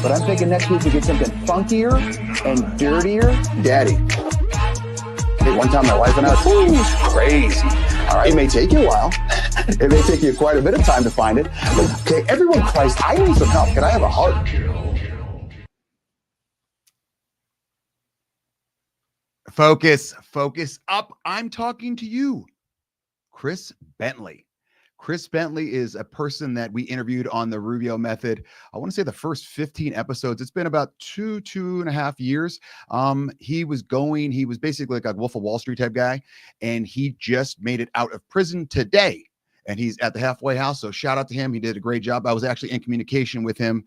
But I'm thinking next week we get something funkier and dirtier. Daddy. Hey, one time my wife and I, it was crazy. All right, it may take you a while. It may take you quite a bit of time to find it. But, okay, everyone, Christ, I need some help. Can I have a hug? Focus up. I'm talking to you, Chris Bentley. Chris Bentley is a person that we interviewed on the Rubio method. I want to say the first 15 episodes. It's been about two and a half years. He was basically like a Wolf of Wall Street type guy, and he just made it out of prison today. And he's at the halfway house. So shout out to him. He did a great job. I was actually in communication with him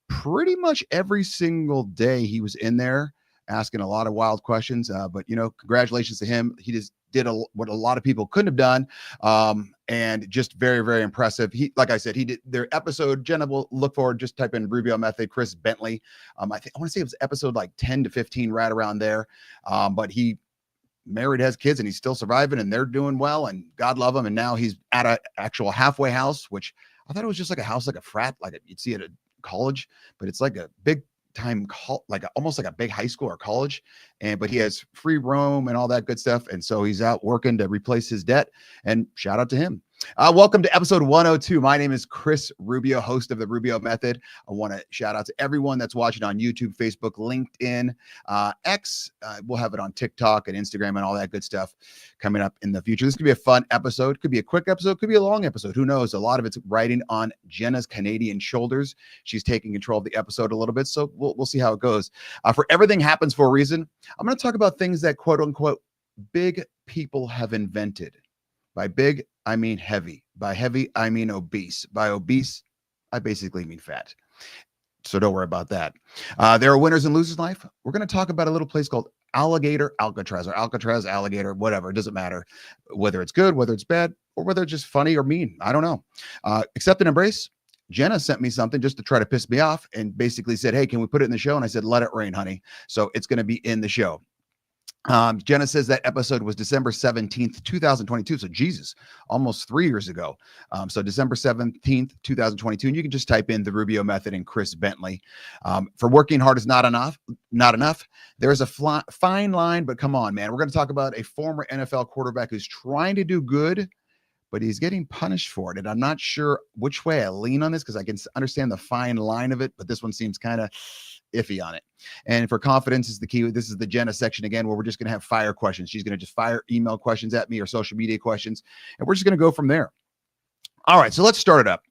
pretty much every single day. He was in there asking a lot of wild questions. But congratulations to him. He just did what a lot of people couldn't have done. And just very, very impressive. Like I said, he did their episode. Jenna will look forward, just type in Rubio method, Chris Bentley. I want to say it was episode like 10 to 15, right around there. But he married, has kids, and he's still surviving, and they're doing well, and God love him. And now he's at an actual halfway house, which I thought it was just like a house, like a frat, like you'd see at a college, but it's like a big time, almost like a big high school or college. But he has free roam and all that good stuff. And so he's out working to replace his debt, and shout out to him. Welcome to episode 102. My name is Chris Rubio, host of the Rubio Method. I want to shout out to everyone that's watching on YouTube, Facebook, LinkedIn, X. We'll have it on TikTok and Instagram and all that good stuff coming up in the future. This could be a fun episode. Could be a quick episode. Could be a long episode. Who knows? A lot of it's riding on Jenna's Canadian shoulders. She's taking control of the episode a little bit. So we'll see how it goes. For everything happens for a reason, I'm going to talk about things that quote unquote big people have invented. By big, I mean heavy. By heavy, I mean obese. By obese, I basically mean fat. So don't worry about that. There are winners and losers in life. We're going to talk about a little place called Alligator Alcatraz, or Alcatraz, Alligator, whatever. It doesn't matter whether it's good, whether it's bad, or whether it's just funny or mean. I don't know. Accept and embrace. Jenna sent me something just to try to piss me off and basically said, hey, can we put it in the show? And I said, let it rain, honey. So it's going to be in the show. Jenna says that episode was December 17th, 2022. So Jesus, almost 3 years ago. So December 17th, 2022. And you can just type in the Rubio method and Chris Bentley. For working hard is not enough. There's a fine line, but come on, man. We're going to talk about a former NFL quarterback who's trying to do good, but he's getting punished for it. And I'm not sure which way I lean on this, because I can understand the fine line of it, but this one seems kind of iffy on it. And for confidence is the key. This is the Jenna section again, where we're just going to have fire questions. She's going to just fire email questions at me or social media questions, and we're just going to go from there. All right, so let's start it up.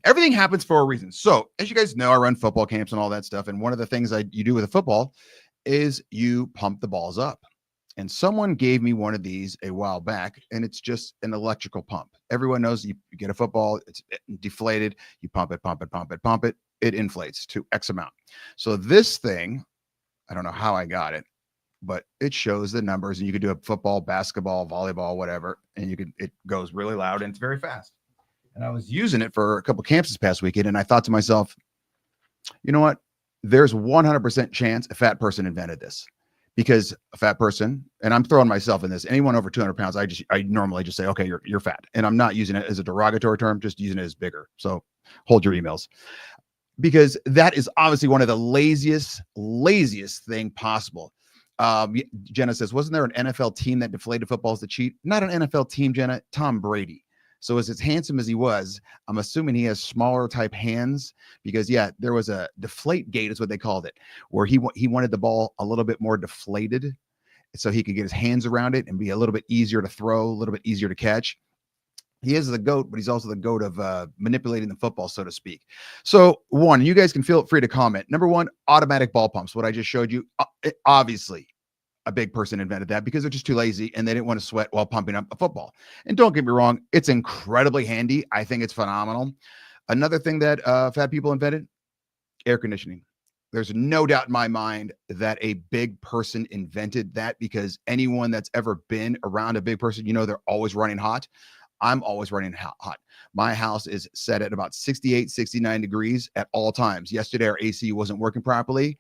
Everything happens for a reason. So as you guys know, I run football camps and all that stuff. And one of the things you do with a football is you pump the balls up. And someone gave me one of these a while back, and it's just an electrical pump. Everyone knows you get a football, it's deflated, you pump it, it inflates to X amount. So this thing, I don't know how I got it, but it shows the numbers, and you could do a football, basketball, volleyball, whatever, and it goes really loud and it's very fast. And I was using it for a couple camps this past weekend, and I thought to myself, you know what? There's 100% chance a fat person invented this. Because a fat person, and I'm throwing myself in this, anyone over 200 pounds, I normally just say, okay, you're fat. And I'm not using it as a derogatory term, just using it as bigger. So hold your emails. Because that is obviously one of the laziest thing possible. Jenna says, wasn't there an NFL team that deflated footballs to cheat? Not an NFL team, Jenna, Tom Brady. So as handsome as he was, I'm assuming he has smaller type hands because yeah, there was a deflate gate is what they called it, where he wanted the ball a little bit more deflated so he could get his hands around it and be a little bit easier to throw, a little bit easier to catch. He is the GOAT, but he's also the GOAT of manipulating the football, so to speak. So, one, you guys can feel free to comment. Number one, automatic ball pumps. What I just showed you, obviously, a big person invented that because they're just too lazy and they didn't want to sweat while pumping up a football. And don't get me wrong, it's incredibly handy. I think it's phenomenal. Another thing that fat people invented, air conditioning. There's no doubt in my mind that a big person invented that because anyone that's ever been around a big person, they're always running hot. I'm always running hot. My house is set at about 68, 69 degrees at all times. Yesterday, our AC wasn't working properly.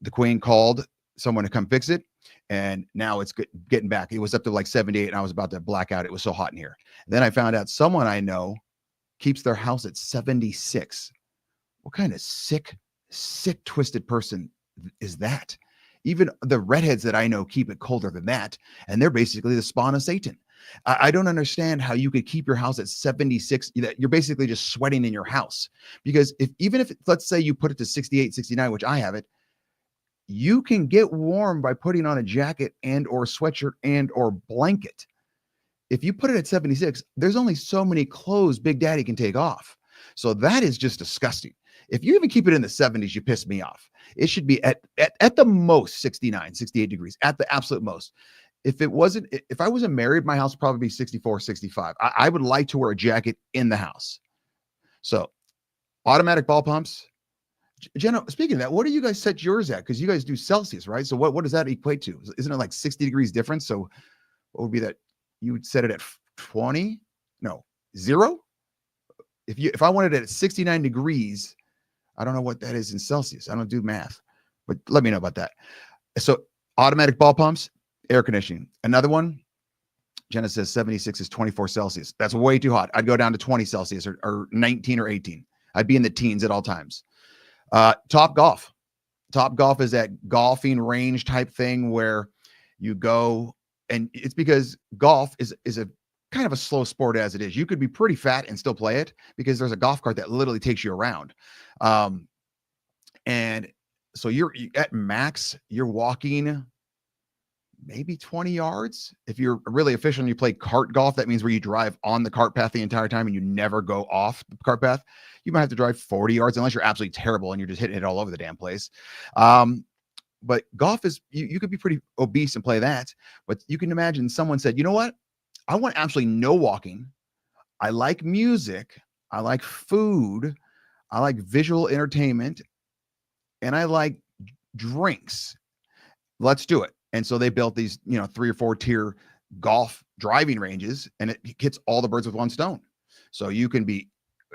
The queen called someone to come fix it. And now it's getting back. It was up to like 78 and I was about to black out. It was so hot in here. Then I found out someone I know keeps their house at 76. What kind of sick, twisted person is that? Even the redheads that I know keep it colder than that. And they're basically the spawn of Satan. I don't understand how you could keep your house at 76. You're basically just sweating in your house because even if let's say you put it to 68, 69, which I have it, you can get warm by putting on a jacket and or sweatshirt and or blanket. If you put it at 76, there's only so many clothes Big Daddy can take off. So that is just disgusting. If you even keep it in the 70s, you piss me off. It should be at the most 69, 68 degrees, at the absolute most. If I wasn't married, my house would probably be 64, 65. I would like to wear a jacket in the house. So automatic ball pumps. Jenna, speaking of that, what do you guys set yours at? Because you guys do Celsius, right? So what does that equate to? Isn't it like 60 degrees difference? So what would be that? You would set it at 20? No, 0? If I wanted it at 69 degrees, I don't know what that is in Celsius. I don't do math, but let me know about that. So automatic ball pumps, air conditioning. Another one, Jenna says 76 is 24 Celsius. That's way too hot. I'd go down to 20 Celsius or 19 or 18. I'd be in the teens at all times. Top Golf. Top Golf is that golfing range type thing where you go, and it's because golf is a kind of a slow sport as it is. You could be pretty fat and still play it because there's a golf cart that literally takes you around. And so you're at max, you're walking maybe 20 yards. If you're really efficient and you play cart golf, that means where you drive on the cart path the entire time and you never go off the cart path. You might have to drive 40 yards unless you're absolutely terrible and you're just hitting it all over the damn place. But golf is, you could be pretty obese and play that. But you can imagine someone said, you know what? I want absolutely no walking. I like music. I like food. I like visual entertainment. And I like drinks. Let's do it. And so they built these, 3 or 4 tier golf driving ranges, and it hits all the birds with one stone. So you can be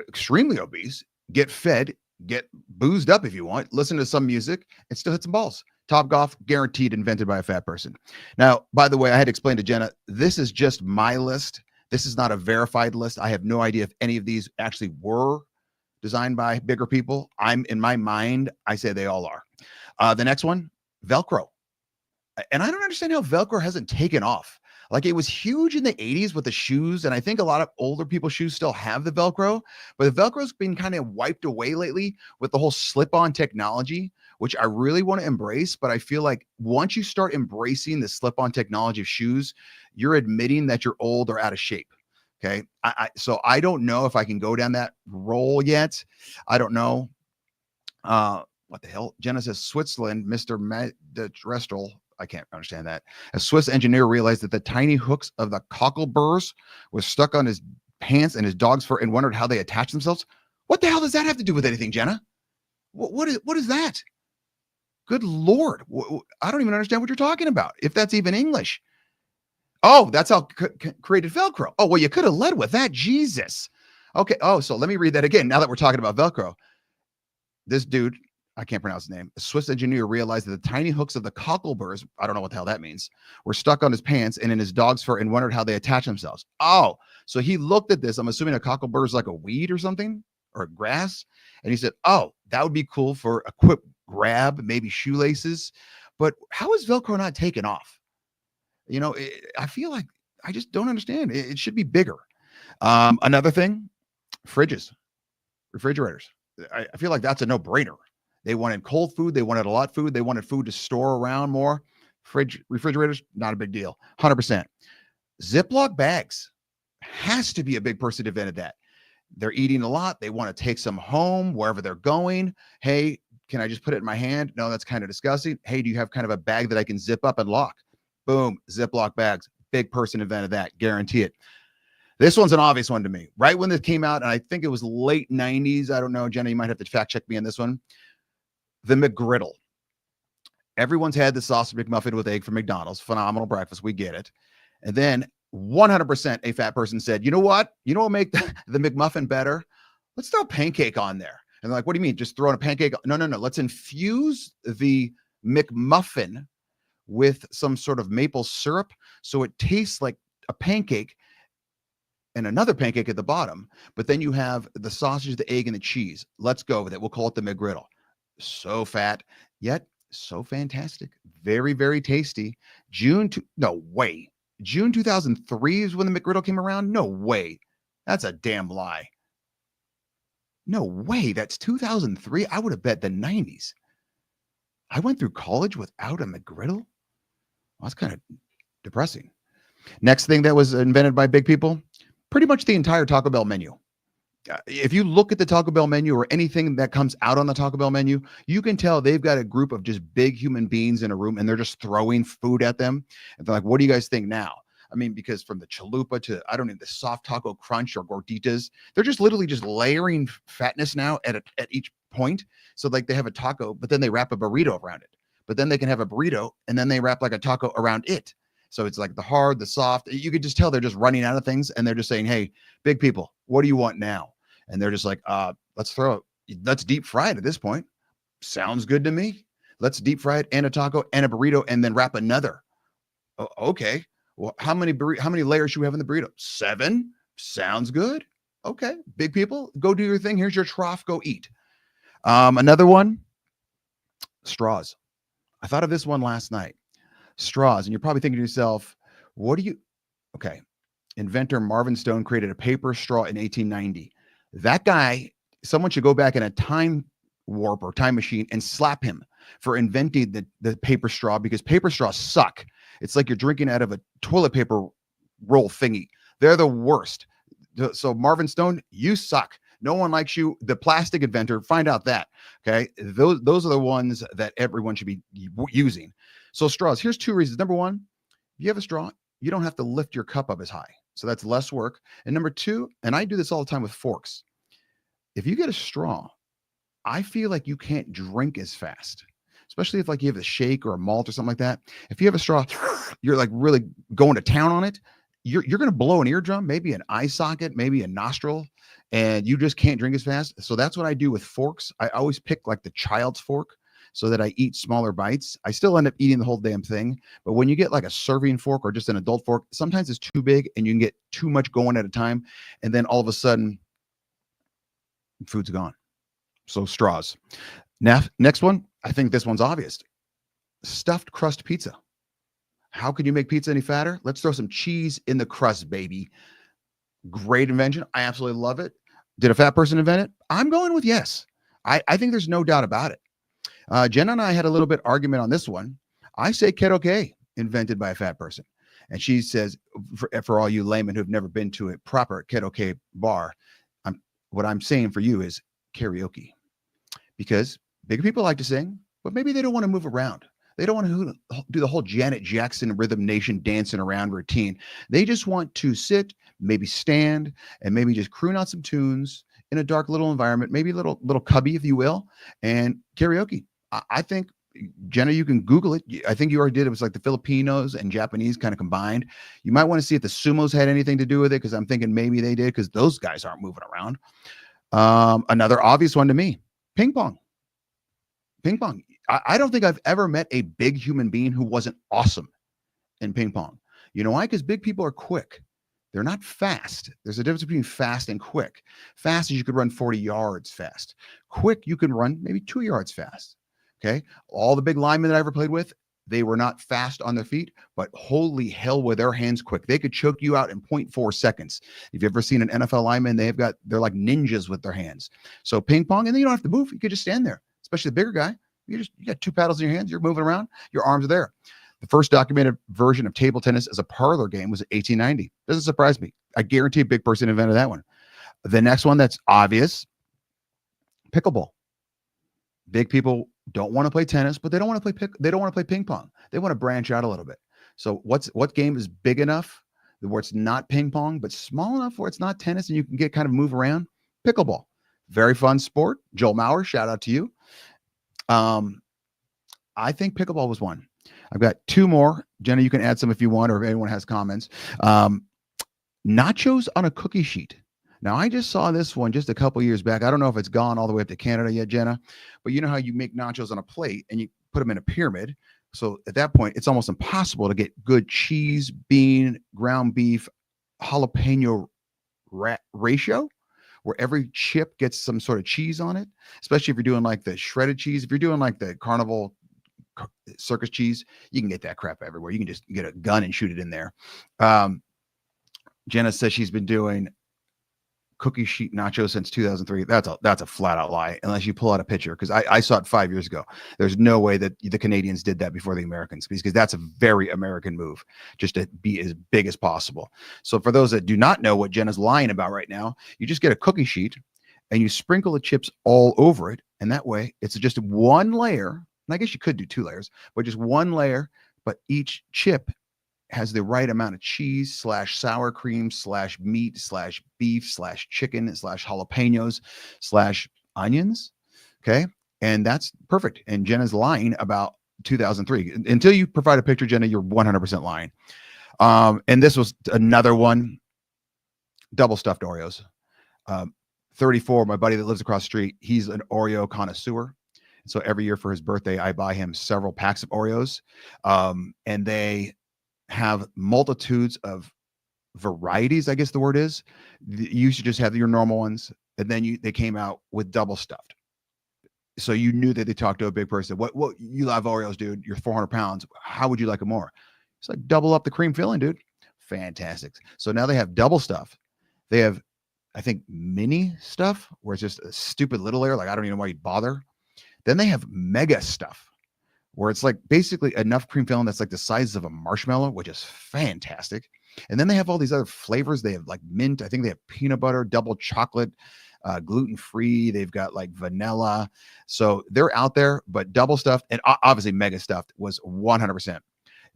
extremely obese, get fed, get boozed up if you want, listen to some music, and still hit some balls. Top Golf, guaranteed invented by a fat person. Now, by the way, I had to explain to Jenna, this is just my list. This is not a verified list. I have no idea if any of these actually were designed by bigger people. In my mind, I say they all are. The next one, Velcro. And I don't understand how Velcro hasn't taken off. Like it was huge in the 80s with the shoes. And I think a lot of older people's shoes still have the Velcro, but the Velcro's been kind of wiped away lately with the whole slip-on technology, which I really want to embrace. But I feel like once you start embracing the slip-on technology of shoes, you're admitting that you're old or out of shape. Okay. So I don't know if I can go down that role yet. I don't know. What the hell? Jenna says Switzerland, Mr. Restral. I can't understand that. A Swiss engineer realized that the tiny hooks of the cockleburs was stuck on his pants and his dog's fur and wondered how they attach themselves. What the hell does that have to do with anything, Jenna? What is that? Good Lord. I don't even understand what you're talking about, if that's even English. Oh, that's how created Velcro. Oh, well, you could have led with that. Jesus. Okay. Oh, so let me read that again. Now that we're talking about Velcro, this dude, I can't pronounce his name. A Swiss engineer realized that the tiny hooks of the cockleburs, I don't know what the hell that means, were stuck on his pants and in his dog's fur and wondered how they attach themselves. Oh, so he looked at this. I'm assuming a cocklebur is like a weed or something or grass. And he said, oh, that would be cool for a quick grab, maybe shoelaces. But how is Velcro not taken off? I feel like I just don't understand. It should be bigger. Another thing, fridges, refrigerators. I feel like that's a no-brainer. They wanted cold food. They wanted a lot of food. They wanted food to store around more. Refrigerators, not a big deal. 100%. Ziploc bags has to be a big person invented that. They're eating a lot. They want to take some home wherever they're going. Hey, can I just put it in my hand? No, that's kind of disgusting. Hey, do you have kind of a bag that I can zip up and lock? Boom, Ziploc bags. Big person invented that. Guarantee it. This one's an obvious one to me. Right when this came out, and I think it was late 90s. I don't know, Jenna, you might have to fact check me on this one. The McGriddle. Everyone's had the sausage McMuffin with egg from McDonald's. Phenomenal breakfast. We get it. And then 100% a fat person said, you know what? You know what will make the McMuffin better? Let's throw a pancake on there. And they're like, what do you mean? Just throwing a pancake? No. Let's infuse the McMuffin with some sort of maple syrup so it tastes like a pancake and another pancake at the bottom. But then you have the sausage, the egg, and the cheese. Let's go with it. We'll call it the McGriddle. So fat, yet so fantastic. Very, very tasty. June 2003 is when the McGriddle came around? No way. That's a damn lie. No way. That's 2003. I would have bet the 90s. I went through college without a McGriddle. Well, that's kind of depressing. Next thing that was invented by big people, pretty much the entire Taco Bell menu. If you look at the Taco Bell menu or anything that comes out on the Taco Bell menu, you can tell they've got a group of just big human beings in a room and they're just throwing food at them. And they're like, what do you guys think now? I mean, because from the chalupa to, I don't know, the soft taco crunch or gorditas, they're just literally just layering fatness now at each point. So like they have a taco, but then they wrap a burrito around it. But then they can have a burrito and then they wrap like a taco around it. So it's like the hard, the soft. You could just tell they're just running out of things and they're just saying, hey, big people, what do you want now? And they're just like, let's deep fry it at this point. Sounds good to me. Let's deep fry it and a taco and a burrito and then wrap another. Okay. Well, how many layers should we have in the burrito? 7. Sounds good. Okay. Big people, go do your thing. Here's your trough. Go eat. Another one, straws. I thought of this one last night. Straws. And you're probably thinking to yourself, okay. Inventor Marvin Stone created a paper straw in 1890. That guy, someone should go back in a time warp or time machine and slap him for inventing the paper straw, because paper straws suck. It's like you're drinking out of a toilet paper roll thingy. They're the worst. So Marvin Stone, you suck. No one likes you. The plastic inventor, find out that. Okay. Those are the ones that everyone should be using. So straws, here's 2 reasons. Number 1, if you have a straw, you don't have to lift your cup up as high. So that's less work. And number 2, and I do this all the time with forks. If you get a straw, I feel like you can't drink as fast, especially if like you have a shake or a malt or something like that. If you have a straw, you're like really going to town on it. You're going to blow an eardrum, maybe an eye socket, maybe a nostril, and you just can't drink as fast. So that's what I do with forks. I always pick like the child's fork so that I eat smaller bites. I still end up eating the whole damn thing. But when you get like a serving fork or just an adult fork, sometimes it's too big and you can get too much going at a time. And then all of a sudden, food's gone. So straws. Now, next one, I think this one's obvious. Stuffed crust pizza. How can you make pizza any fatter? Let's throw some cheese in the crust, baby. Great invention. I absolutely love it. Did a fat person invent it? I'm going with yes. I think there's no doubt about it. Jenna and I had a little bit argument on this one. I say keto K, invented by a fat person. And she says, for all you laymen who've never been to a proper keto K bar, what I'm saying for you is karaoke. Because big people like to sing, but maybe they don't want to move around. They don't want to do the whole Janet Jackson Rhythm Nation dancing around routine. They just want to sit, maybe stand, and maybe just croon out some tunes in a dark little environment, maybe a little cubby, if you will, and karaoke. I think, Jenna, you can Google it. I think you already did. It was like the Filipinos and Japanese kind of combined. You might want to see if the sumos had anything to do with it, because I'm thinking maybe they did, because those guys aren't moving around. Another obvious one to me, ping pong. Ping pong. I don't think I've ever met a big human being who wasn't awesome in ping pong. You know why? Because big people are quick. They're not fast. There's a difference between fast and quick. Fast is you could run 40 yards fast. Quick, you can run maybe 2 yards fast. Okay. All the big linemen that I ever played with, They were not fast on their feet, but holy hell were their hands quick. They could choke you out in 0.4 seconds. If you've ever seen an NFL lineman, they're like ninjas with their hands. So ping pong, and then you don't have to move. You could just stand there, especially the bigger guy. You got two paddles in your hands. You're moving around. Your arms are there. The first documented version of table tennis as a parlor game was 1890. Doesn't surprise me. I guarantee a big person invented that one. The next one that's obvious, pickleball. Big people don't want to play tennis, but they don't want to play ping pong. They want to branch out a little bit. So what game is big enough where it's not ping pong, but small enough where it's not tennis and you can get kind of move around? Pickleball. Very fun sport. Joel Maurer, shout out to you. I think pickleball was one. I've got two more. Jenna, you can add some if you want, or if anyone has comments. Nachos on a cookie sheet. Now, I just saw this one just a couple years back. I don't know if it's gone all the way up to Canada yet, Jenna, but you know how you make nachos on a plate and you put them in a pyramid. So at that point, it's almost impossible to get good cheese, bean, ground beef, jalapeno ratio, where every chip gets some sort of cheese on it, especially if you're doing like the shredded cheese. If you're doing like the Carnival circus cheese, you can get that crap everywhere. You can just get a gun and shoot it in there. Jenna says she's been doing cookie sheet nachos since 2003. That's a flat out lie, unless you pull out a picture, because I saw it 5 years ago. There's no way that the Canadians did that before the Americans, because that's a very American move, just to be as big as possible. So for those that do not know what Jenna's lying about right now, you just get a cookie sheet and you sprinkle the chips all over it, and that way it's just one layer. And I guess you could do two layers, but just one layer, but each chip has the right amount of cheese / sour cream / meat / beef / chicken / jalapenos / onions. Okay. And that's perfect. And Jenna's lying about 2003. Until you provide a picture, Jenna, you're 100% lying. And this was another one, double stuffed Oreos. 34, my buddy that lives across the street, he's an Oreo connoisseur. So every year for his birthday, I buy him several packs of Oreos. And they have multitudes of varieties, I guess the word is. You should just have your normal ones, and then they came out with double stuffed. So you knew that they talked to a big person. What you love Oreos, dude? You're 400 pounds. How would you like them more? It's like double up the cream filling, dude. Fantastic. So now they have double stuff. They have, I think, mini stuff where it's just a stupid little layer. Like, I don't even know why you'd bother. Then they have mega stuff, where it's like basically enough cream filling that's like the size of a marshmallow, which is fantastic. And then they have all these other flavors. They have like mint. I think they have peanut butter, double chocolate, gluten-free. They've got like vanilla. So they're out there, but double stuffed and obviously mega stuffed was 100%.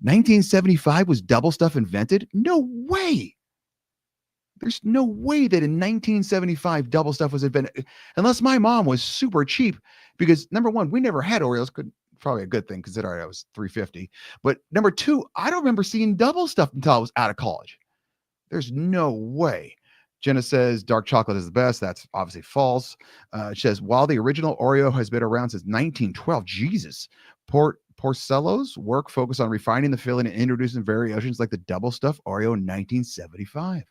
1975 was double stuff invented? No way. There's no way that in 1975 double stuff was invented, unless my mom was super cheap, because number one, we never had Oreos. Probably a good thing considering I was 350. But number two, I don't remember seeing double stuff until I was out of college. There's no way. Jenna says dark chocolate is the best. That's obviously false. She says, while the original Oreo has been around since 1912, Jesus, Porcello's work focused on refining the filling and introducing variations like the double stuff Oreo in 1975.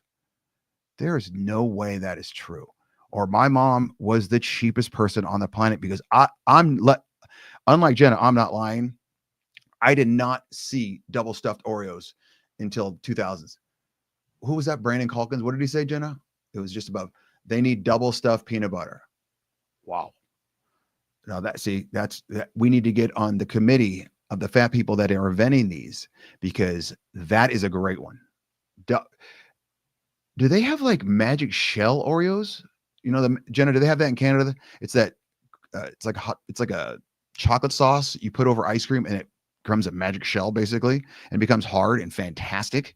There is no way that is true. Or my mom was the cheapest person on the planet, because unlike Jenna, I'm not lying. I did not see double stuffed Oreos until 2000s. Who was that? Brandon Calkins. What did he say, Jenna? It was just about, they need double stuffed peanut butter. Wow. Now we need to get on the committee of the fat people that are inventing these, because that is a great one. Do they have like magic shell Oreos? You know, Jenna, do they have that in Canada? It's that it's like a chocolate sauce you put over ice cream, and it becomes a magic shell basically, and becomes hard and fantastic.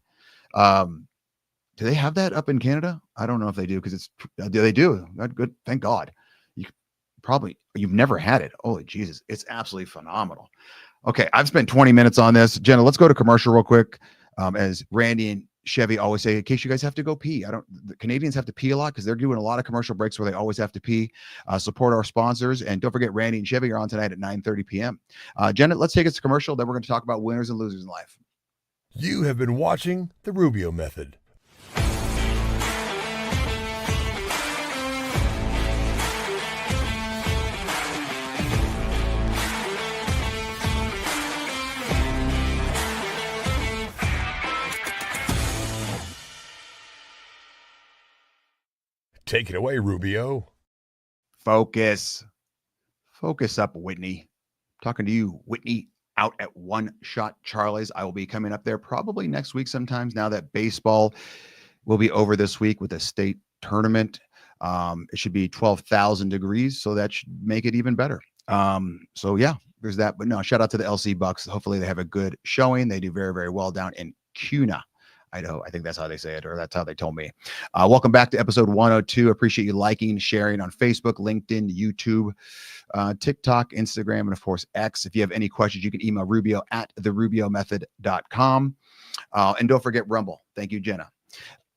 Do they have that up in Canada? I don't know if they do, because they do. Good, thank God. You've never had it. Holy Jesus, it's absolutely phenomenal. Okay, I've spent 20 minutes on this. Jenna, let's go to commercial real quick. As Randy and Chevy always say, in case you guys have to go pee. The Canadians have to pee a lot because they're doing a lot of commercial breaks where they always have to pee. Support our sponsors. And don't forget, Randy and Chevy are on tonight at 9:30 p.m. Jenna, let's take us to commercial. Then we're going to talk about winners and losers in life. You have been watching The Rubio Method. Take it away, Rubio. Focus up, Whitney. Talking to you, Whitney, out at One Shot Charlie's. I will be coming up there probably next week sometimes, now that baseball will be over this week with a state tournament. It should be 12,000 degrees, so that should make it even better. So yeah, there's that. But no, shout out to the LC Bucks. Hopefully they have a good showing. They do very, very well down in Kuna, Idaho. I think that's how they say it, or that's how they told me. Welcome back to episode 102. Appreciate you liking, sharing on Facebook, LinkedIn, YouTube, TikTok, Instagram, and of course X. If you have any questions, you can email Rubio at therubiomethod.com. And don't forget Rumble. Thank you, Jenna.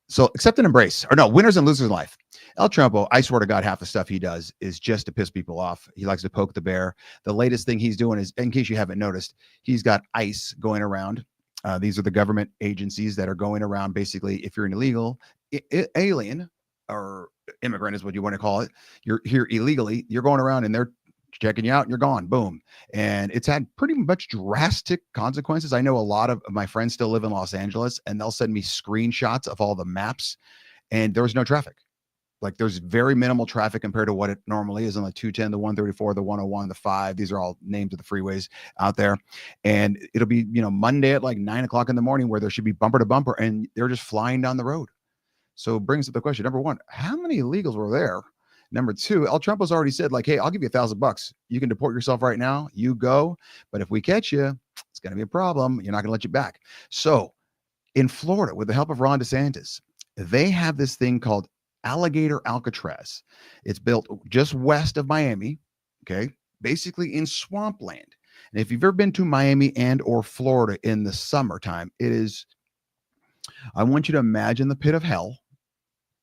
So accept and embrace, or no, winners and losers in life. El Trumpo, I swear to God, half the stuff he does is just to piss people off. He likes to poke the bear. The latest thing he's doing is, in case you haven't noticed, he's got ICE going around. These are the government agencies that are going around. Basically, if you're an illegal alien or immigrant is what you want to call it, you're here illegally, you're going around and they're checking you out and you're gone. Boom. And it's had pretty much drastic consequences. I know a lot of my friends still live in Los Angeles, and they'll send me screenshots of all the maps, and there was no traffic. Like, there's very minimal traffic compared to what it normally is on the 210, the 134, the 101, the 5. These are all names of the freeways out there. And it'll be, Monday at like 9 o'clock in the morning where there should be bumper to bumper, and they're just flying down the road. So it brings up the question. Number one, how many illegals were there? Number two, El Trumpo's already said, like, hey, I'll give you $1,000. You can deport yourself right now. You go. But if we catch you, it's going to be a problem. You're not going to let you back. So in Florida, with the help of Ron DeSantis, they have this thing called Alligator Alcatraz. It's built just west of Miami, okay, basically in swampland. And if you've ever been to Miami and or Florida in the summertime, it is, I want you to imagine the pit of hell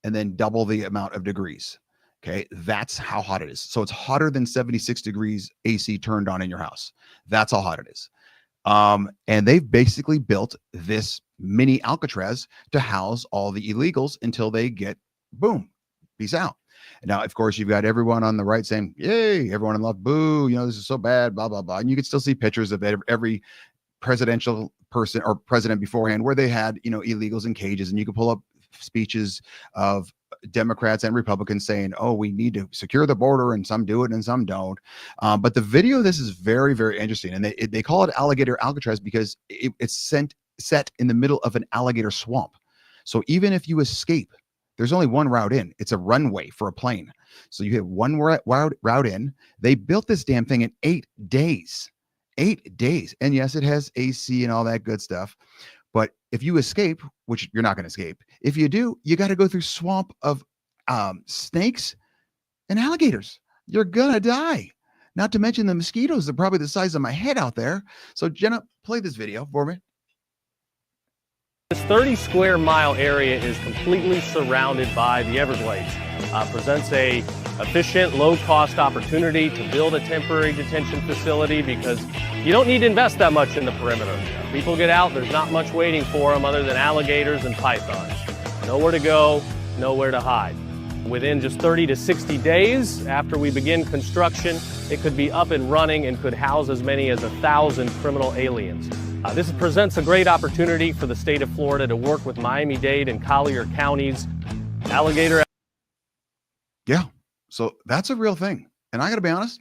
and then double the amount of degrees. Okay, that's how hot it is. So it's hotter than 76 degrees AC turned on in your house. That's how hot it is. And they've basically built this mini Alcatraz to house all the illegals until they get, boom, peace out. And now, of course, you've got everyone on the right saying, yay, everyone in love, boo, this is so bad, blah, blah, blah. And you can still see pictures of every presidential person or president beforehand where they had, illegals in cages, and you can pull up speeches of Democrats and Republicans saying, oh, we need to secure the border, and some do it and some don't. But the video of this is very, very interesting. And they call it Alligator Alcatraz because it's set in the middle of an alligator swamp. So even if you escape, there's only one route in. It's a runway for a plane. So you have one route in. They built this damn thing in 8 days. 8 days. And yes, it has AC and all that good stuff. But if you escape, which you're not going to escape, if you do, you got to go through swamp of snakes and alligators. You're going to die. Not to mention the mosquitoes are probably the size of my head out there. So Jenna, play this video for me. This 30 square mile area is completely surrounded by the Everglades. Presents a efficient, low-cost opportunity to build a temporary detention facility because you don't need to invest that much in the perimeter. People get out, there's not much waiting for them other than alligators and pythons. Nowhere to go, nowhere to hide. Within just 30 to 60 days after we begin construction, it could be up and running and could house as many as 1,000 criminal aliens. This presents a great opportunity for the state of Florida to work with Miami-Dade and Collier counties. Alligator. Yeah, so that's a real thing. And I got to be honest,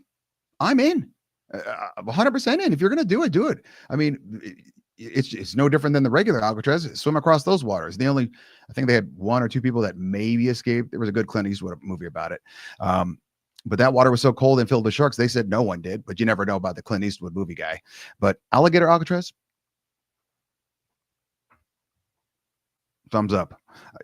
I'm in. 100% in. If you're going to do it, do it. I mean, it's no different than the regular Alcatraz. Swim across those waters. I think they had 1 or 2 people that maybe escaped. There was a good Clint Eastwood movie about it. But that water was so cold and filled with sharks, they said no one did. But you never know about the Clint Eastwood movie guy. But Alligator Alcatraz, thumbs up.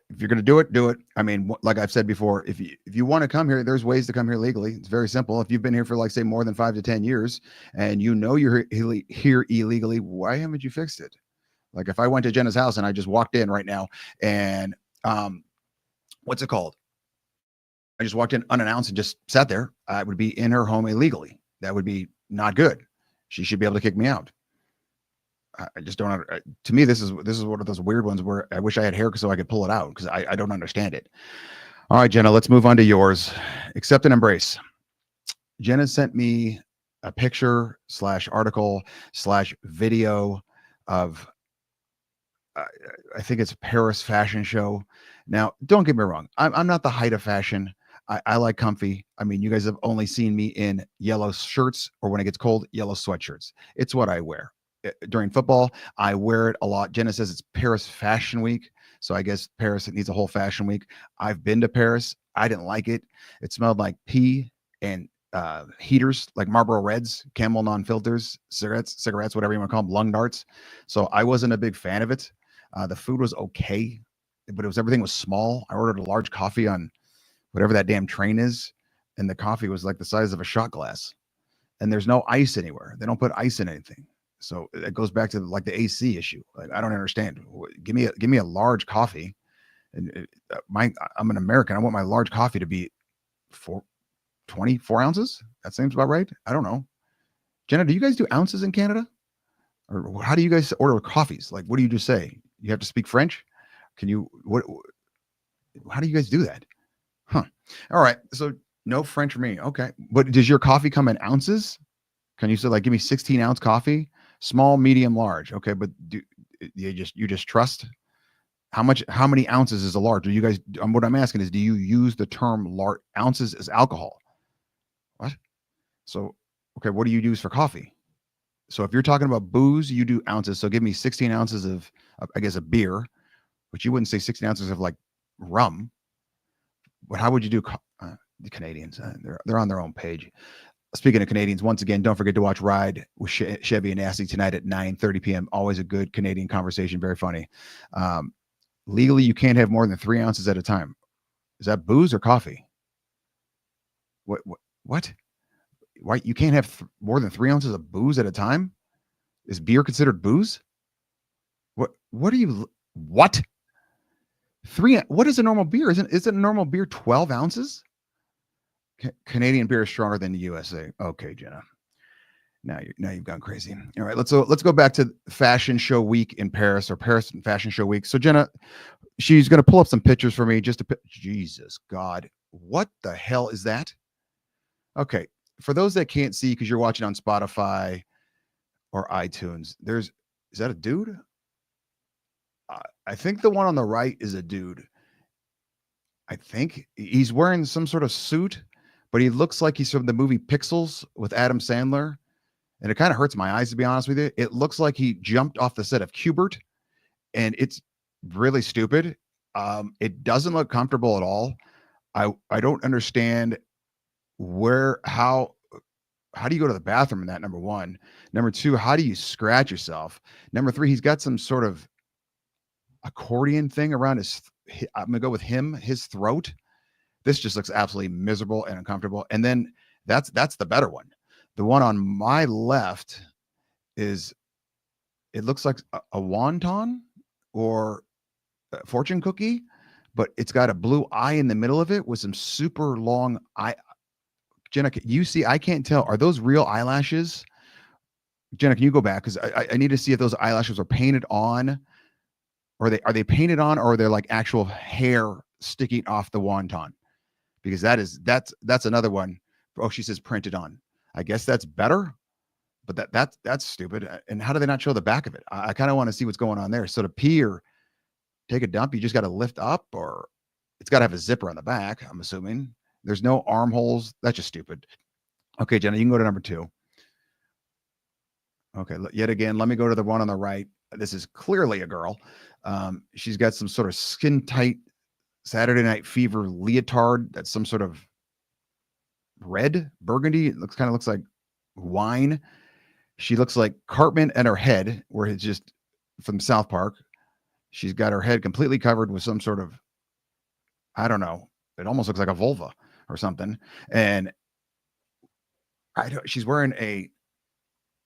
If you're going to do it, do it. I mean, like I've said before, if you want to come here, there's ways to come here legally. It's very simple. If you've been here for, like, say, more than 5 to 10 years and you're here illegally, why haven't you fixed it? Like, if I went to Jenna's house and I just walked in right now and what's it called? I just walked in unannounced and just sat there, I would be in her home illegally. That would be not good. She should be able to kick me out. I just don't. To me, this is one of those weird ones where I wish I had hair so I could pull it out because I don't understand it. All right, Jenna, let's move on to yours. Accept and embrace. Jenna sent me a picture / article / video of I, I think it's a Paris fashion show. Now, don't get me wrong. I'm not the height of fashion. I like comfy. I mean, you guys have only seen me in yellow shirts or when it gets cold, yellow sweatshirts. It's what I wear. During football, I wear it a lot. Jenna says it's Paris Fashion Week. So I guess Paris needs a whole fashion week. I've been to Paris. I didn't like it. It smelled like pee and heaters, like Marlboro Reds, Camel non-filters, cigarettes, whatever you want to call them, lung darts. So I wasn't a big fan of it. The food was okay, but everything was small. I ordered a large coffee on whatever that damn train is, and the coffee was like the size of a shot glass. And there's no ice anywhere. They don't put ice in anything. So it goes back to like the AC issue. Like, I don't understand. Give me a large coffee. And I'm an American. I want my large coffee to be 24 ounces. That seems about right. I don't know. Jenna, do you guys do ounces in Canada? Or how do you guys order coffees? Like, what do you just say? You have to speak French? Can you, how do you guys do that? Huh. All right. So no French for me. Okay. But does your coffee come in ounces? Can you say like, give me 16-ounce coffee, small, medium, large? Okay. But do you just trust? How many ounces is a large? Do you guys, what I'm asking is, do you use the term large ounces as alcohol? What? So, okay. What do you use for coffee? So if you're talking about booze, you do ounces. So give me 16 ounces of I guess, a beer, but you wouldn't say 16 ounces of like rum. But how would you do the Canadians? They're on their own page. Speaking of Canadians, once again, don't forget to watch Ride with Chevy and Nasty tonight at 9:30 p.m. Always a good Canadian conversation. Very funny. Legally, you can't have more than 3 ounces at a time. Is that booze or coffee? What? Why you can't have more than 3 ounces of booze at a time? Is beer considered booze? What are you? What? What is a normal beer? Isn't a normal beer 12 ounces? Canadian beer is stronger than the USA. Okay, Jenna. Now you've gone crazy. All right, let's go back to Fashion Show Week in Paris, or Paris Fashion Show Week. So Jenna, she's going to pull up some pictures for me. Jesus God, what the hell is that? Okay, for those that can't see because you're watching on Spotify or iTunes, is that a dude? I think the one on the right is a dude. I think he's wearing some sort of suit, but he looks like he's from the movie Pixels with Adam Sandler. And it kind of hurts my eyes, to be honest with you. It looks like he jumped off the set of Q*bert, and it's really stupid. It doesn't look comfortable at all. I don't understand how do you go to the bathroom in that, number one? Number two, how do you scratch yourself? Number three, he's got some sort of accordion thing around I'm gonna go with his throat. This just looks absolutely miserable and uncomfortable. And then that's the better one. The one on my left it looks like a wonton or a fortune cookie, but it's got a blue eye in the middle of it with some super long eye. Jenna, you see, I can't tell. Are those real eyelashes? Jenna, can you go back? Because I need to see if those eyelashes are painted on. Or are they painted on, or are they like actual hair sticking off the wonton? Because that's another one. Oh, she says printed on. I guess that's better, but that's stupid. And how do they not show the back of it? I kind of want to see what's going on there. So to pee or take a dump, you just got to lift up, or it's got to have a zipper on the back. I'm assuming there's no armholes. That's just stupid. Okay, Jenna, you can go to number 2. Okay, yet again, let me go to the one on the right. This is clearly a girl. She's got some sort of skin tight Saturday Night Fever leotard. That's some sort of red burgundy. It looks like wine. She looks like Cartman and her head, where it's just from South Park. She's got her head completely covered with some sort of, I don't know. It almost looks like a vulva or something. And she's wearing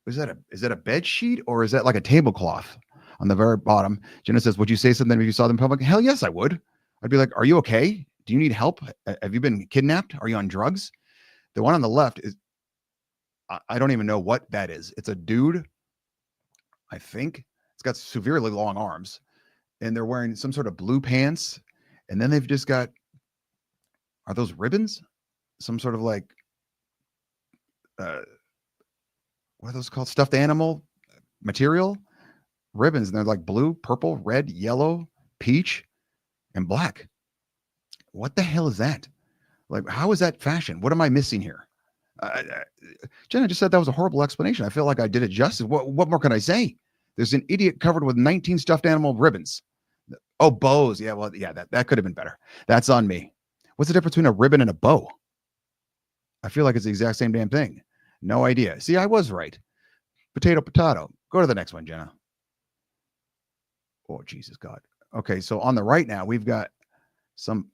is that a bed sheet, or is that like a tablecloth on the very bottom? Jenna says, would you say something if you saw them in public? Hell yes, I would. I'd be like, are you okay? Do you need help? Have you been kidnapped? Are you on drugs? The one on the left is, I don't even know what that is. It's a dude. I think it's got severely long arms, and they're wearing some sort of blue pants. And then they've just got, are those ribbons? Some sort of like, what are those called? Stuffed animal material ribbons, and they're like blue, purple, red, yellow, peach, and black. What the hell is that? Like, how is that fashion? What am I missing here? Jenna just said that was a horrible explanation. I feel like I did it justice. What more can I say? There's an idiot covered with 19 stuffed animal ribbons. Oh, bows. Yeah, well, yeah, that could have been better. That's on me. What's the difference between a ribbon and a bow? I feel like it's the exact same damn thing. No idea. See, I was right. Potato, potato. Go to the next one, Jenna. Oh, Jesus God. Okay, so on the right now, we've got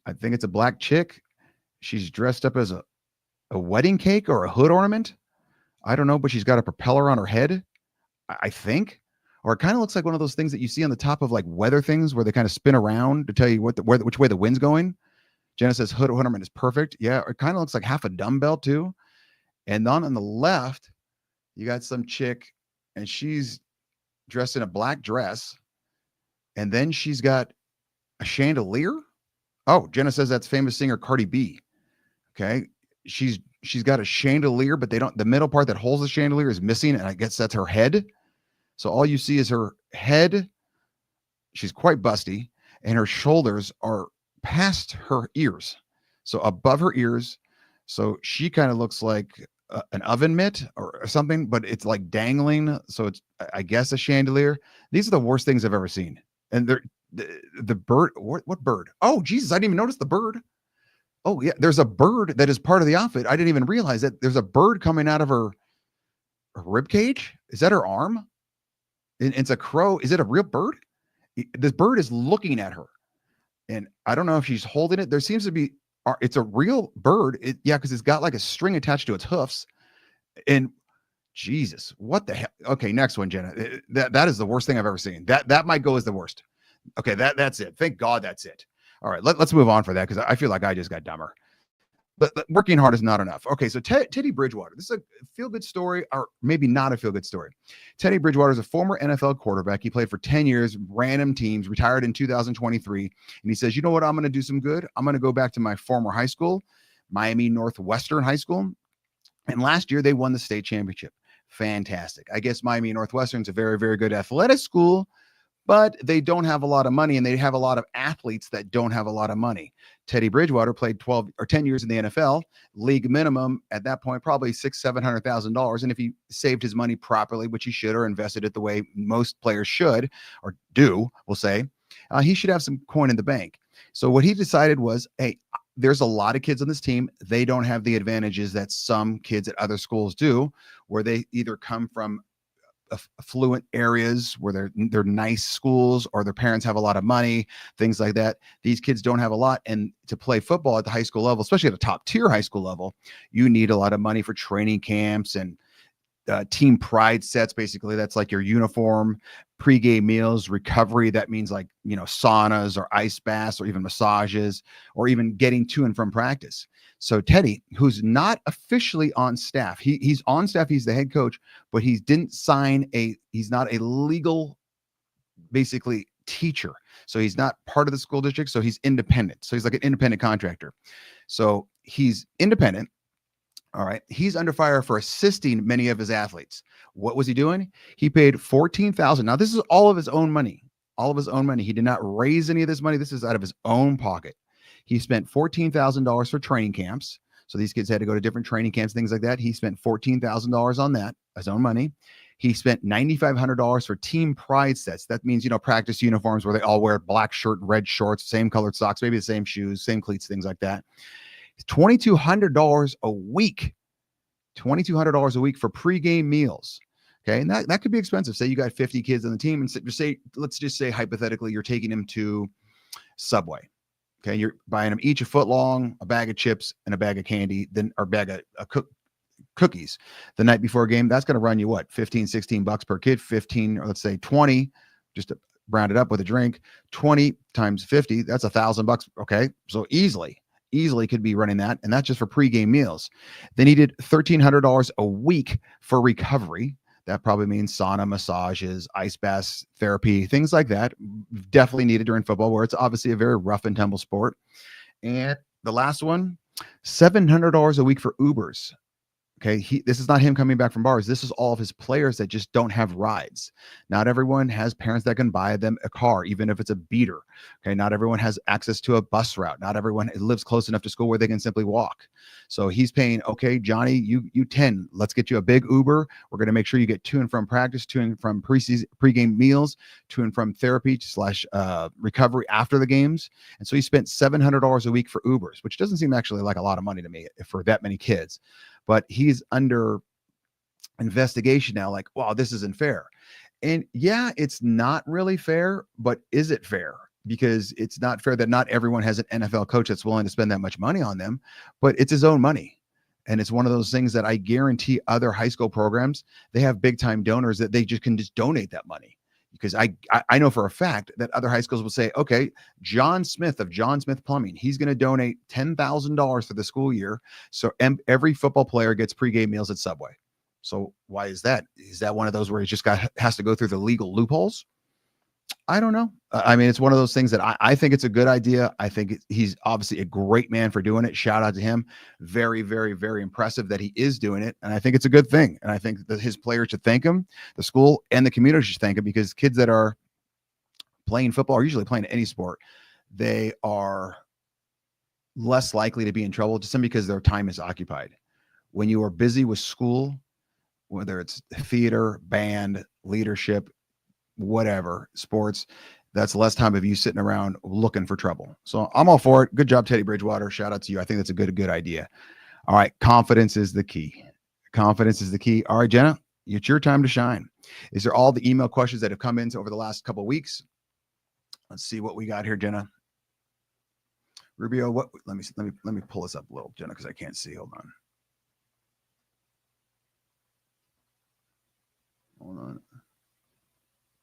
I think it's a black chick. She's dressed up as a wedding cake or a hood ornament. I don't know, but she's got a propeller on her head, I think. Or it kind of looks like one of those things that you see on the top of like weather things where they kind of spin around to tell you which way the wind's going. Jenna says hood ornament is perfect. Yeah, it kind of looks like half a dumbbell too. And then on the left, you got some chick and she's dressed in a black dress. And then she's got a chandelier. Oh, Jenna says that's famous singer Cardi B. Okay. She's got a chandelier, but the middle part that holds the chandelier is missing. And I guess that's her head. So all you see is her head. She's quite busty and her shoulders are past her ears. So above her ears. So she kind of looks like an oven mitt or something, but it's like dangling. So it's, I guess, a chandelier. These are the worst things I've ever seen. And the bird, what bird? Oh, Jesus, I didn't even notice the bird. Oh, yeah, there's a bird that is part of the outfit. I didn't even realize that there's a bird coming out of her rib cage. Is that her arm? It's a crow. Is it a real bird? This bird is looking at her. And I don't know if she's holding it. There seems to be, it's a real bird. Yeah, because it's got like a string attached to its hoofs. And Jesus, what the hell? Okay, next one, Jenna. That is the worst thing I've ever seen. That might go as the worst. Okay, that's it. Thank God that's it. All right, let's move on for that because I feel like I just got dumber. But working hard is not enough. Okay, so Teddy Bridgewater. This is a feel-good story, or maybe not a feel-good story. Teddy Bridgewater is a former NFL quarterback. He played for 10 years, random teams, retired in 2023. And he says, you know what? I'm going to do some good. I'm going to go back to my former high school, Miami Northwestern High School. And last year, they won the state championship. Fantastic. I guess Miami Northwestern's a very, very good athletic school, but they don't have a lot of money and they have a lot of athletes that don't have a lot of money. Teddy Bridgewater played 12 or 10 years in the NFL, league minimum at that point, probably $600,000-$700,000. And if he saved his money properly, which he should, or invested it the way most players should or do, we'll say, he should have some coin in the bank. So what he decided was, hey, there's a lot of kids on this team. They don't have the advantages that some kids at other schools do, where they either come from affluent areas where they're nice schools or their parents have a lot of money, things like that. These kids don't have a lot. And to play football at the high school level, especially at a top tier high school level, you need a lot of money for training camps and team pride sets. Basically, that's like your uniform, pregame meals, recovery. That means like, saunas or ice baths or even massages or even getting to and from practice. So Teddy, who's not officially on staff, he's on staff, he's the head coach, but he's not a legal, basically, teacher. So he's not part of the school district. So he's independent. So he's like an independent contractor. So he's independent. All right. He's under fire for assisting many of his athletes. What was he doing? He paid $14,000. Now, this is all of his own money. All of his own money. He did not raise any of this money. This is out of his own pocket. He spent $14,000 for training camps. So these kids had to go to different training camps, things like that. He spent $14,000 on that, his own money. He spent $9,500 for team pride sets. That means, practice uniforms where they all wear black shirt, red shorts, same colored socks, maybe the same shoes, same cleats, things like that. $2,200 a week. $2,200 a week for pregame meals. Okay. And that could be expensive. Say you got 50 kids on the team and let's just say hypothetically, you're taking them to Subway. Okay. You're buying them each a foot long, a bag of chips and a bag of candy, or bag of cookies the night before a game. That's going to run you what? $15-$16 per kid, 15, or let's say 20, just to round it up with a drink, 20 times 50. That's $1,000. Okay. So easily could be running that. And that's just for pregame meals. Then he did $1,300 a week for recovery. That probably means sauna, massages, ice baths, therapy, things like that. Definitely needed during football, where it's obviously a very rough and tumble sport. And the last one, $700 a week for Ubers. Okay. This is not him coming back from bars. This is all of his players that just don't have rides. Not everyone has parents that can buy them a car, even if it's a beater. Okay. Not everyone has access to a bus route. Not everyone lives close enough to school where they can simply walk. So he's paying, okay, Johnny, you 10, let's get you a big Uber. We're going to make sure you get to and from practice, to and from pregame meals, to and from therapy / recovery after the games. And so he spent $700 a week for Ubers, which doesn't seem actually like a lot of money to me for that many kids. But he's under investigation now, like, wow, this isn't fair. And yeah, it's not really fair, but is it fair? Because it's not fair that not everyone has an NFL coach that's willing to spend that much money on them, but it's his own money. And it's one of those things that I guarantee other high school programs, they have big time donors that they can just donate that money. Because I know for a fact that other high schools will say, okay, John Smith of John Smith Plumbing, he's going to donate $10,000 for the school year. So every football player gets pregame meals at Subway. So why is that? Is that one of those where he just has to go through the legal loopholes? I don't know. I mean, it's one of those things that I think it's a good idea. I think he's obviously a great man for doing it. Shout out to him. Very, very, very impressive that he is doing it. And I think it's a good thing. And I think that his players should thank him, the school and the community should thank him, because kids that are playing football or usually playing any sport, they are less likely to be in trouble just simply because their time is occupied. When you are busy with school, whether it's theater, band, leadership, whatever, sports, that's less time of you sitting around looking for trouble. So I'm all for it. Good job, Teddy Bridgewater. Shout out to you. I think that's a good idea. All right. Confidence is the key. Confidence is the key. All right, Jenna, it's your time to shine. Is there all the email questions that have come in over the last couple of weeks? Let's see what we got here, Jenna. Rubio, let me pull this up a little, Jenna, because I can't see. Hold on.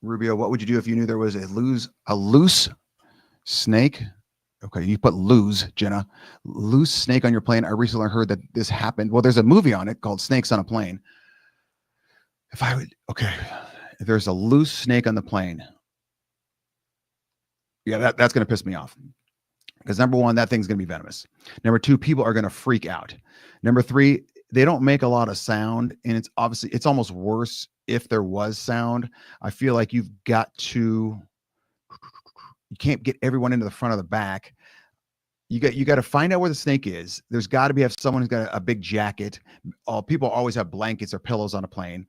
Rubio, what would you do if you knew there was a loose snake? Okay, you put lose, Jenna. Loose snake on your plane. I recently heard that this happened. Well, there's a movie on it called Snakes on a Plane. If there's a loose snake on the plane, yeah, that's going to piss me off. Because number one, that thing's going to be venomous. Number two, people are going to freak out. Number three, they don't make a lot of sound, and it's almost worse if there was sound. I feel like you can't get everyone into the front of the back. You got to find out where the snake is. There's got to have someone who's got a big jacket. People always have blankets or pillows on a plane.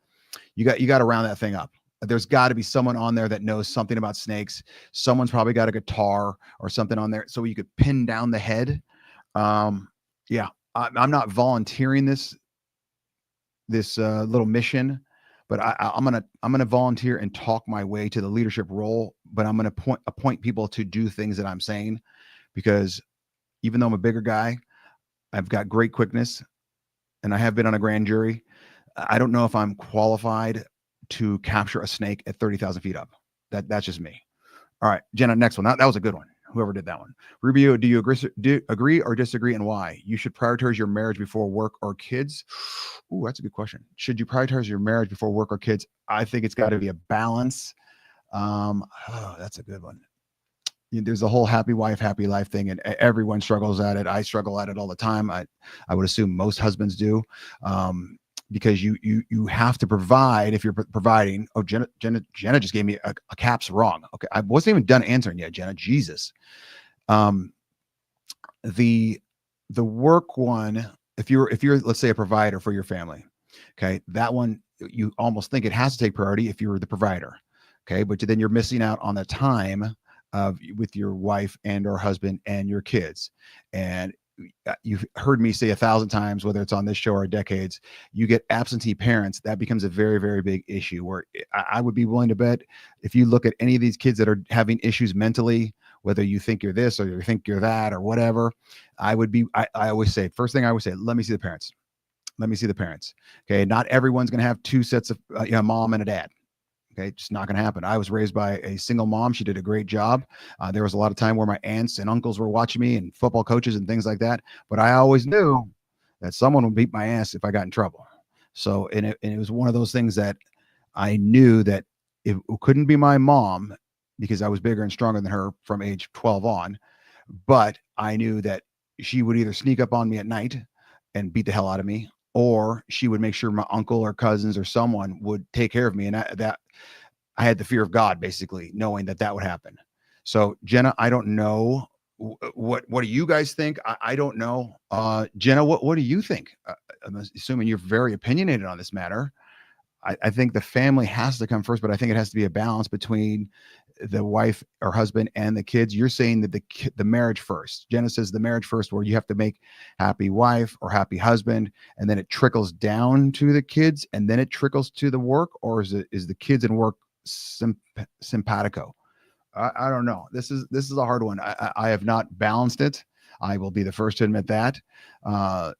You got to round that thing up. There's got to be someone on there that knows something about snakes. Someone's probably got a guitar or something on there so you could pin down the head. Yeah, I'm not volunteering this little mission, but I'm gonna volunteer and talk my way to the leadership role. But I'm gonna appoint people to do things that I'm saying, because even though I'm a bigger guy, I've got great quickness, and I have been on a grand jury. I don't know if I'm qualified to capture a snake at 30,000 feet up. That's just me. All right, Jenna, next one. That was a good one. Whoever did that one. Rubio, do you agree or disagree, and why? You should prioritize your marriage before work or kids. Ooh, that's a good question. Should you prioritize your marriage before work or kids? I think it's got to be a balance. That's a good one. There's a whole happy wife, happy life thing, and everyone struggles at it. I struggle at it all the time. I would assume most husbands do. Because you have to provide if you're providing. Oh, Jenna just gave me a caps wrong. Okay, I wasn't even done answering yet, Jenna. Jesus. The work one, if you're let's say a provider for your family, okay, that one you almost think it has to take priority if you're the provider, okay, but then you're missing out on the time with your wife and or husband and your kids. And you've heard me say 1,000 times, whether it's on this show or decades, you get absentee parents. That becomes a very, very big issue, where I would be willing to bet if you look at any of these kids that are having issues mentally, whether you think you're this or you think you're that or whatever, I always say, first thing I always say, let me see the parents. Let me see the parents. Okay. Not everyone's going to have two sets of a mom and a dad. Okay, just not going to happen. I was raised by a single mom. She did a great job. There was a lot of time where my aunts and uncles were watching me, and football coaches and things like that. But I always knew that someone would beat my ass if I got in trouble. So, and it was one of those things that I knew that it couldn't be my mom, because I was bigger and stronger than her from age 12 on. But I knew that she would either sneak up on me at night and beat the hell out of me, or she would make sure my uncle or cousins or someone would take care of me. And I had the fear of God, basically, knowing that would happen. So Jenna, I don't know. What do you guys think? I don't know. Jenna, what do you think? I'm assuming you're very opinionated on this matter. I think the family has to come first, but I think it has to be a balance between the wife or husband and the kids. You're saying that the marriage first. Jenna says the marriage first, where you have to make happy wife or happy husband, and then it trickles down to the kids, and then it trickles to the work, or is the kids and work simpatico? I don't know. This is a hard one. I have not balanced it. I will be the first to admit that.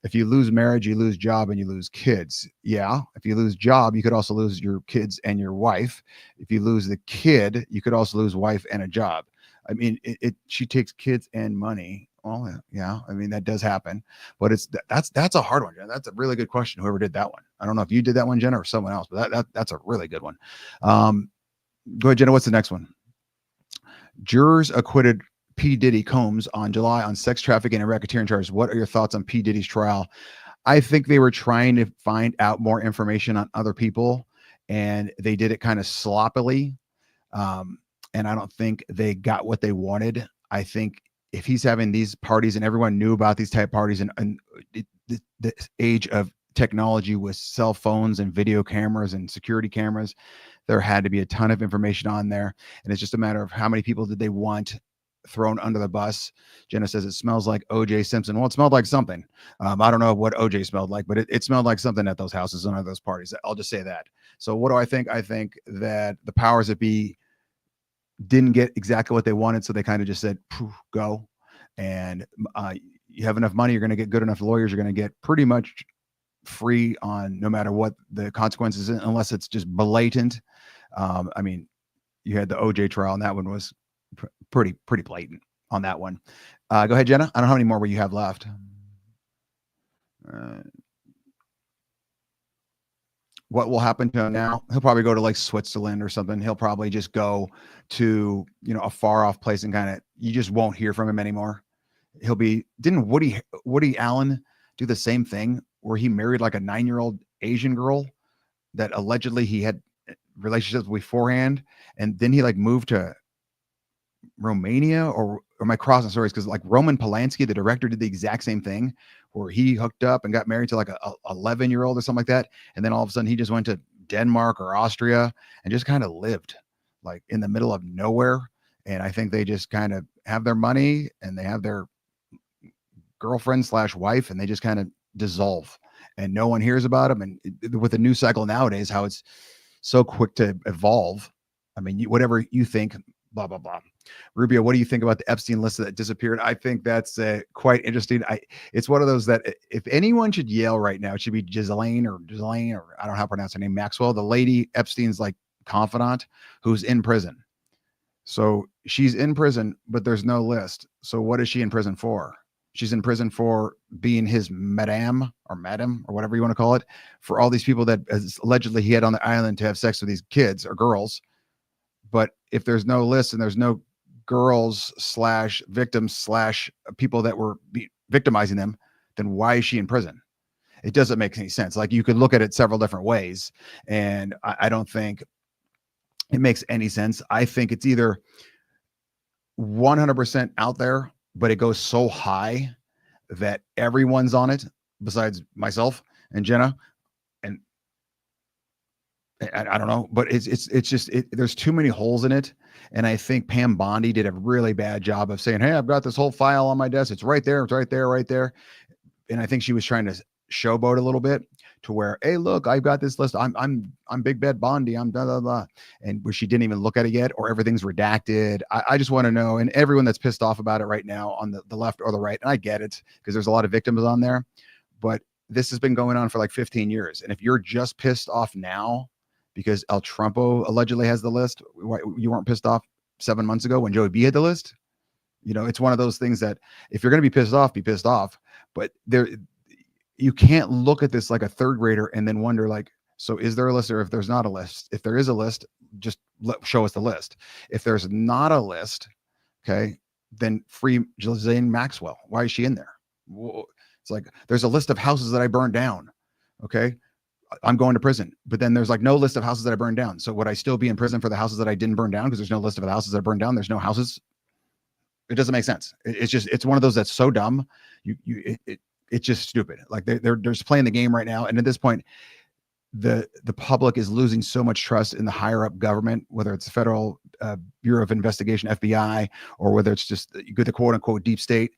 If you lose marriage, you lose job and you lose kids. Yeah. If you lose job, you could also lose your kids and your wife. If you lose the kid, you could also lose wife and a job. I mean, she takes kids and money. Well, yeah. I mean, that does happen, but that's a hard one. That's a really good question. Whoever did that one. I don't know if you did that one, Jenna, or someone else, but that's a really good one. Go ahead, Jenna. What's the next one? Jurors acquitted P. Diddy Combs on July on sex trafficking and racketeering charges. What are your thoughts on P. Diddy's trial? I think they were trying to find out more information on other people, and they did it kind of sloppily. And I don't think they got what they wanted. I think if he's having these parties and everyone knew about these type parties and the age of technology with cell phones and video cameras and security cameras, there had to be a ton of information on there. And it's just a matter of how many people did they want thrown under the bus. Jenna says it smells like OJ Simpson. Well, it smelled like something. I don't know what OJ smelled like, but it smelled like something at those houses and at those parties. I'll just say that. So what do I think? I think that the powers that be didn't get exactly what they wanted. So they kind of just said, go. And you have enough money, you're going to get good enough lawyers, you're going to get pretty much free on no matter what the consequences, unless it's just blatant. I mean, you had the OJ trial, and that one was pretty blatant on that one. Go ahead, Jenna. I don't know how many more you have left. What will happen to him now? He'll probably go to like Switzerland or something. He'll probably just go to, a far off place and kind of, you just won't hear from him anymore. Didn't Woody Allen do the same thing where he married like a 9-year-old Asian girl that allegedly he had relationships beforehand, and then he like moved to Romania, or am I crossing stories? Because like Roman Polanski, the director, did the exact same thing where he hooked up and got married to like a 11-year-old or something like that, and then all of a sudden he just went to Denmark or Austria and just kind of lived like in the middle of nowhere. And I think they just kind of have their money and they have their girlfriend / wife, and they just kind of dissolve and no one hears about them. And with the news cycle nowadays, how it's so quick to evolve. I mean, whatever you think, blah, blah, blah. Rubio, what do you think about the Epstein list that disappeared? I think that's quite interesting. It's one of those that if anyone should yell right now, it should be Ghislaine, or I don't know how to pronounce her name, Maxwell, the lady Epstein's like confidant who's in prison. So she's in prison, but there's no list. So what is she in prison for? She's in prison for being his madam or whatever you want to call it, for all these people that allegedly he had on the island to have sex with these kids or girls. But if there's no list and there's no girls / victims / people that were victimizing them, then why is she in prison? It doesn't make any sense. Like, you could look at it several different ways, and I don't think it makes any sense. I think it's either 100% out there, but it goes so high that everyone's on it besides myself and Jenna. And I don't know, but it's just, there's too many holes in it. And I think Pam Bondi did a really bad job of saying, hey, I've got this whole file on my desk. It's right there. It's right there, right there. And I think she was trying to showboat a little bit to where, hey, look, I've got this list. I'm Big Bad Bondi. I'm blah, blah, blah. And where she didn't even look at it yet, or everything's redacted. I just want to know, and everyone that's pissed off about it right now on the left or the right, and I get it because there's a lot of victims on there, but this has been going on for like 15 years. And if you're just pissed off now because El Trumpo allegedly has the list, you weren't pissed off 7 months ago when Joey B had the list. It's one of those things that if you're going to be pissed off, but you can't look at this like a third grader and then wonder, like, so is there a list, or if there's not a list? If there is a list, just show us the list. If there's not a list, okay, then free Ghislaine Maxwell. Why is she in there? It's like, there's a list of houses that I burned down. Okay. I'm going to prison, but then there's like no list of houses that I burned down. So would I still be in prison for the houses that I didn't burn down? Because there's no list of the houses that I burned down. There's no houses. It doesn't make sense. It's one of those that's so dumb. It's just stupid. Like they're just playing the game right now. And at this point, the public is losing so much trust in the higher up government, whether it's the Federal Bureau of Investigation, FBI, or whether it's just the quote unquote deep state.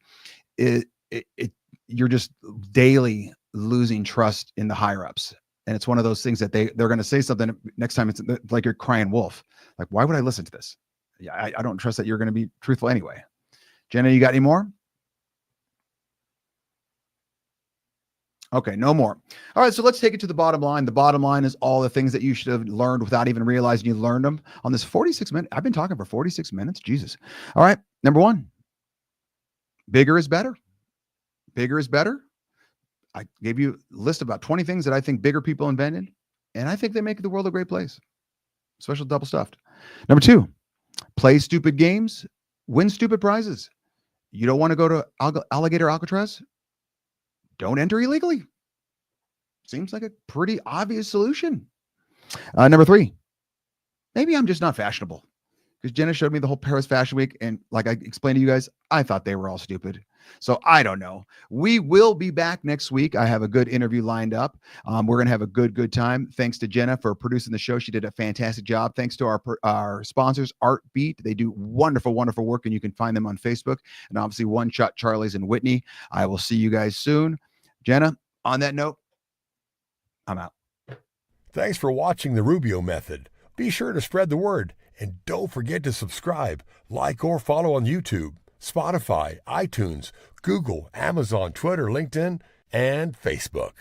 You're just daily losing trust in the higher ups. And it's one of those things that they're going to say something next time. It's like you're crying wolf. Like, why would I listen to this? Yeah, I don't trust that you're going to be truthful anyway. Jenna, you got any more? Okay, no more. All right, so let's take it to the bottom line. The bottom line is all the things that you should have learned without even realizing you learned them on this 46 minute. I've been talking for 46 minutes. Jesus. All right, number one, bigger is better. Bigger is better. I gave you a list of about 20 things that I think bigger people invented, and I think they make the world a great place. Special double stuffed. Number two, play stupid games, win stupid prizes. You don't want to go to Alligator Alcatraz? Don't enter illegally. Seems like a pretty obvious solution. Number three, maybe I'm just not fashionable. Because Jenna showed me the whole Paris Fashion Week, and like I explained to you guys, I thought they were all stupid. So I don't know. We will be back next week. I have a good interview lined up. We're going to have a good time. Thanks to Jenna for producing the show. She did a fantastic job. Thanks to our sponsors, Art Beat. They do wonderful work, and you can find them on Facebook. And obviously One Shot Charlie's in Whitney. I will see you guys soon. Jenna, on that note, I'm out. Thanks for watching The Rubio Method. Be sure to spread the word. And don't forget to subscribe, like, or follow on YouTube, Spotify, iTunes, Google, Amazon, Twitter, LinkedIn, and Facebook.